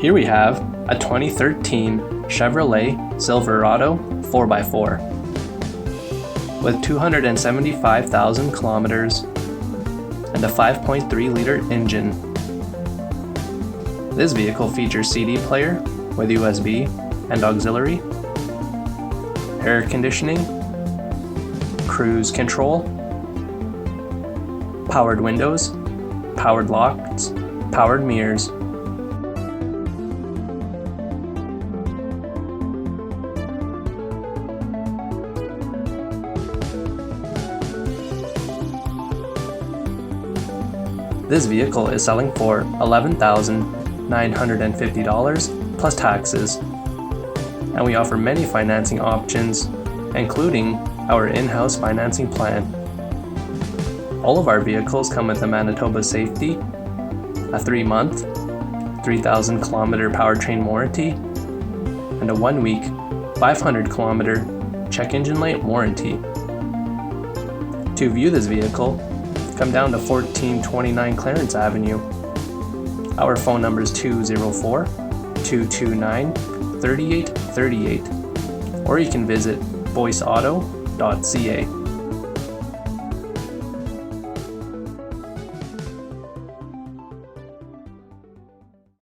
Here we have a 2013 Chevrolet Silverado 4x4 with 275,000 kilometers and a 5.3-liter engine. This vehicle features CD player with USB and auxiliary, air conditioning, cruise control, powered windows, powered locks, powered mirrors. This vehicle is selling for $11,950 plus taxes, and we offer many financing options, including our in-house financing plan. All of our vehicles come with a Manitoba Safety, a 3-month, 3,000-kilometer powertrain warranty, and a 1-week, 500-kilometer check engine light warranty. To view this vehicle, come down to 1429 Clarence Avenue. Our phone number is 204-229-3838, or you can visit voiceauto.ca.